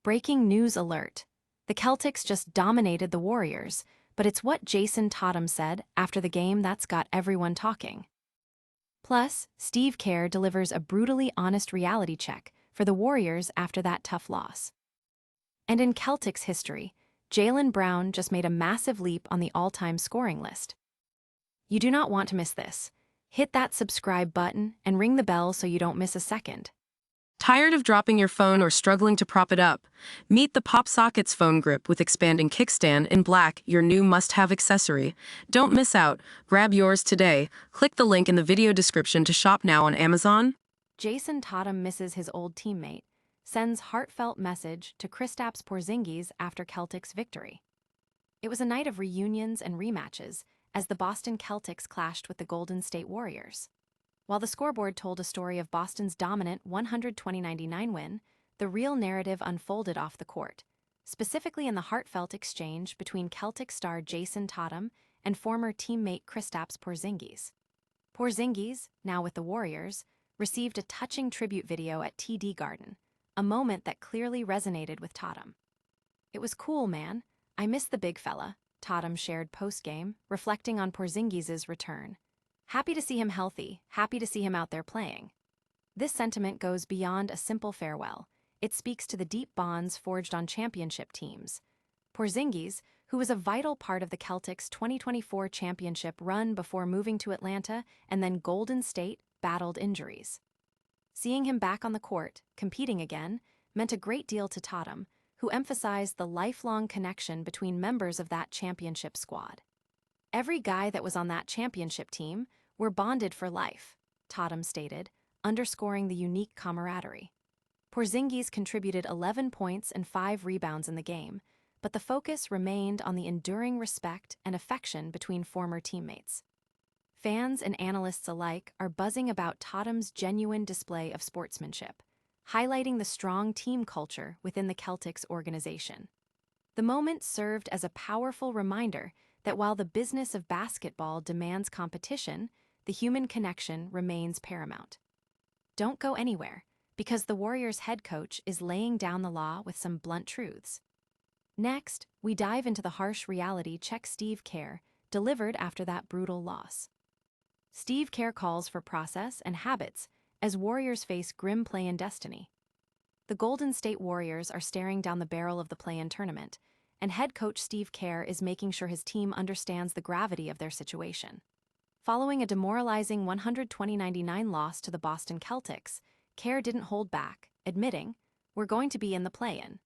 Breaking news alert. The Celtics just dominated the Warriors, but it's what Jayson Tatum said after the game that's got everyone talking. Plus, Steve Kerr delivers a brutally honest reality check for the Warriors after that tough loss. And in Celtics history, Jaylen Brown just made a massive leap on the all-time scoring list. You do not want to miss this. Hit that subscribe button and ring the bell so you don't miss a second. Tired of dropping your phone or struggling to prop it up? Meet the Pop Sockets phone grip with expanding kickstand in black, your new must-have accessory. Don't miss out. Grab yours today. Click the link in the video description to shop now on Amazon. Jayson Tatum misses his old teammate, sends heartfelt message to Kristaps Porzingis after Celtics victory. It was a night of reunions and rematches as the Boston Celtics clashed with the Golden State Warriors. While the scoreboard told a story of Boston's dominant 120-99 win, the real narrative unfolded off the court, specifically in the heartfelt exchange between Celtic star Jayson Tatum and former teammate Kristaps Porzingis. Porzingis, now with the Warriors, received a touching tribute video at TD Garden, a moment that clearly resonated with Tatum. "It was cool, man. I miss the big fella," Tatum shared post-game, reflecting on Porzingis' return. "Happy to see him healthy, happy to see him out there playing." This sentiment goes beyond a simple farewell. It speaks to the deep bonds forged on championship teams. Porzingis, who was a vital part of the Celtics' 2024 championship run before moving to Atlanta and then Golden State, battled injuries. Seeing him back on the court, competing again, meant a great deal to Tatum, who emphasized the lifelong connection between members of that championship squad. "Every guy that was on that championship team were bonded for life," Tatum stated, underscoring the unique camaraderie. Porzingis contributed 11 points and 5 rebounds in the game, but the focus remained on the enduring respect and affection between former teammates. Fans and analysts alike are buzzing about Tatum's genuine display of sportsmanship, highlighting the strong team culture within the Celtics organization. The moment served as a powerful reminder that while the business of basketball demands competition, the human connection remains paramount. Don't go anywhere, because the Warriors' head coach is laying down the law with some blunt truths. Next, we dive into the harsh reality check Steve Kerr delivered after that brutal loss. Steve Kerr calls for process and habits as Warriors face grim play-in destiny. The Golden State Warriors are staring down the barrel of the play-in tournament, and head coach Steve Kerr is making sure his team understands the gravity of their situation. Following a demoralizing 120-99 loss to the Boston Celtics, Kerr didn't hold back, admitting, "We're going to be in the play-in."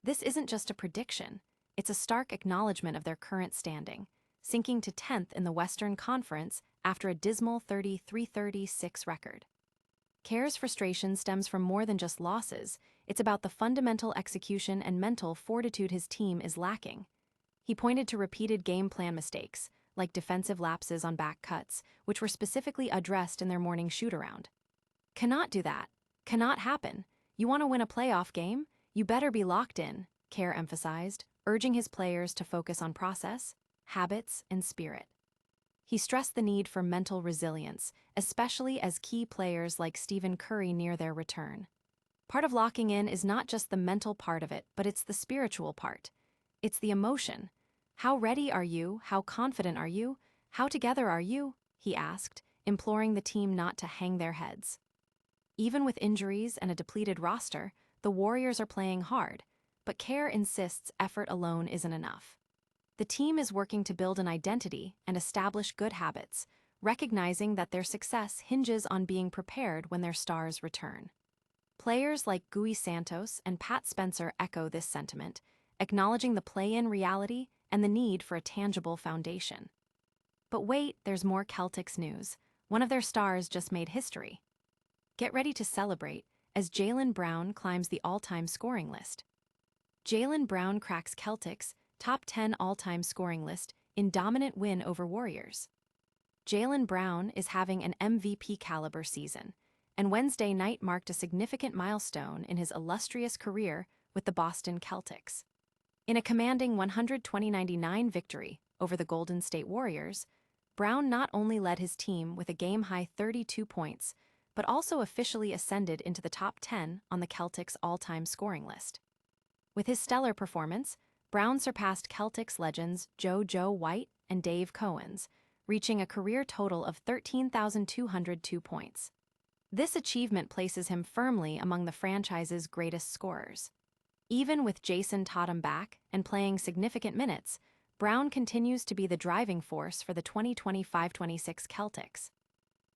This isn't just a prediction, it's a stark acknowledgement of their current standing, sinking to 10th in the Western Conference after a dismal 33-36 record. Kerr's frustration stems from more than just losses. It's about the fundamental execution and mental fortitude his team is lacking. He pointed to repeated game plan mistakes, like defensive lapses on back cuts, which were specifically addressed in their morning shoot-around. "Cannot do that. Cannot happen. You want to win a playoff game? You better be locked in," Kerr emphasized, urging his players to focus on process, habits, and spirit. He stressed the need for mental resilience, especially as key players like Stephen Curry near their return. Part of locking in is not just the mental part of it, but it's the spiritual part. It's the emotion. "How ready are you? How confident are you? How together are you?" he asked, imploring the team not to hang their heads. Even with injuries and a depleted roster, the Warriors are playing hard, but Kerr insists effort alone isn't enough. The team is working to build an identity and establish good habits, recognizing that their success hinges on being prepared when their stars return. Players like Gui Santos and Pat Spencer echo this sentiment, acknowledging the play-in reality and the need for a tangible foundation. But wait, there's more Celtics news. One of their stars just made history. Get ready to celebrate as Jaylen Brown climbs the all-time scoring list. Jaylen Brown cracks Celtics' top 10 all-time scoring list in dominant win over Warriors. Jaylen Brown is having an MVP-caliber season, and Wednesday night marked a significant milestone in his illustrious career with the Boston Celtics. In a commanding 120-99 victory over the Golden State Warriors, Brown not only led his team with a game-high 32 points, but also officially ascended into the top 10 on the Celtics' all-time scoring list. With his stellar performance, Brown surpassed Celtics legends Joe White and Dave Cowens, reaching a career total of 13,202 points. This achievement places him firmly among the franchise's greatest scorers. Even with Jayson Tatum back and playing significant minutes, Brown continues to be the driving force for the 2025-26 Celtics.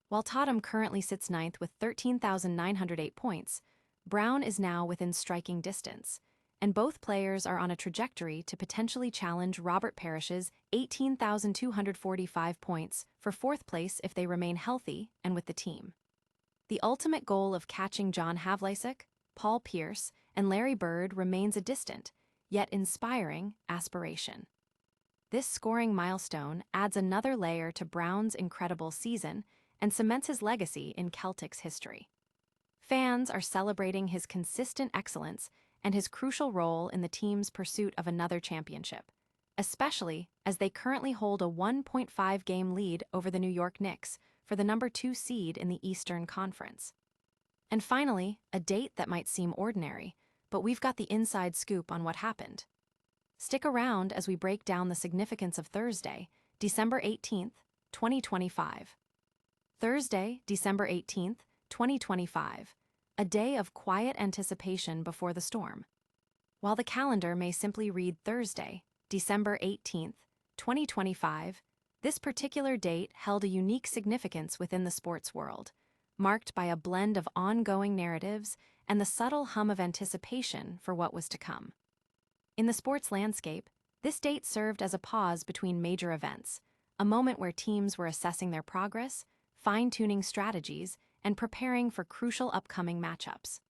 While Tatum currently sits ninth with 13,908 points, Brown is now within striking distance, and both players are on a trajectory to potentially challenge Robert Parrish's 18,245 points for fourth place if they remain healthy and with the team. The ultimate goal of catching John Havlicek, Paul Pierce, and Larry Bird remains a distant, yet inspiring, aspiration. This scoring milestone adds another layer to Brown's incredible season and cements his legacy in Celtics history. Fans are celebrating his consistent excellence and his crucial role in the team's pursuit of another championship, especially as they currently hold a 1.5-game lead over the New York Knicks for the number 2 seed in the Eastern Conference. And finally, a date that might seem ordinary, but we've got the inside scoop on what happened. Stick around as we break down the significance of Thursday, December 18th, 2025. Thursday, December 18th, 2025, a day of quiet anticipation before the storm. While the calendar may simply read Thursday, December 18th, 2025, this particular date held a unique significance within the sports world, marked by a blend of ongoing narratives and the subtle hum of anticipation for what was to come. In the sports landscape, this date served as a pause between major events, a moment where teams were assessing their progress, fine-tuning strategies, and preparing for crucial upcoming matchups.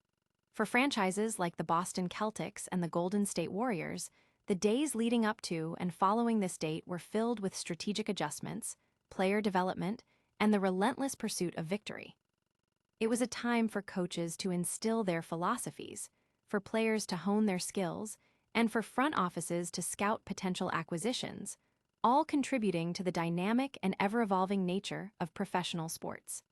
For franchises like the Boston Celtics and the Golden State Warriors, the days leading up to and following this date were filled with strategic adjustments, player development, and the relentless pursuit of victory. It was a time for coaches to instill their philosophies, for players to hone their skills, and for front offices to scout potential acquisitions, all contributing to the dynamic and ever-evolving nature of professional sports.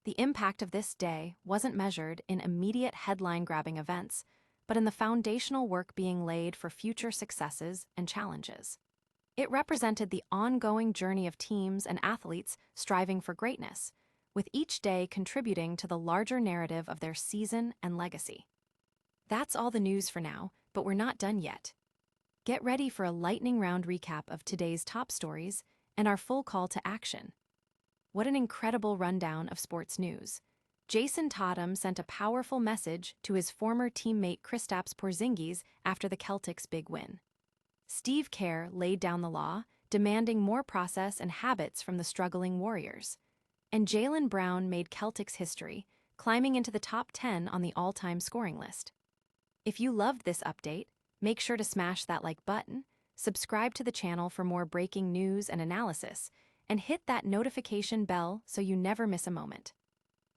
The impact of this day wasn't measured in immediate headline-grabbing events, but in the foundational work being laid for future successes and challenges. It represented the ongoing journey of teams and athletes striving for greatness, with each day contributing to the larger narrative of their season and legacy. That's all the news for now, but we're not done yet. Get ready for a lightning round recap of today's top stories and our full call to action. What an incredible rundown of sports news. Jayson Tatum sent a powerful message to his former teammate Kristaps Porzingis after the Celtics' big win. Steve Kerr laid down the law, demanding more process and habits from the struggling Warriors. And Jaylen Brown made Celtics history, climbing into the top 10 on the all-time scoring list. If you loved this update, make sure to smash that like button, subscribe to the channel for more breaking news and analysis, and hit that notification bell so you never miss a moment.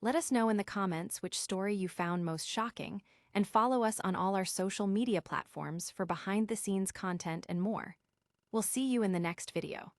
Let us know in the comments which story you found most shocking, and follow us on all our social media platforms for behind-the-scenes content and more. We'll see you in the next video.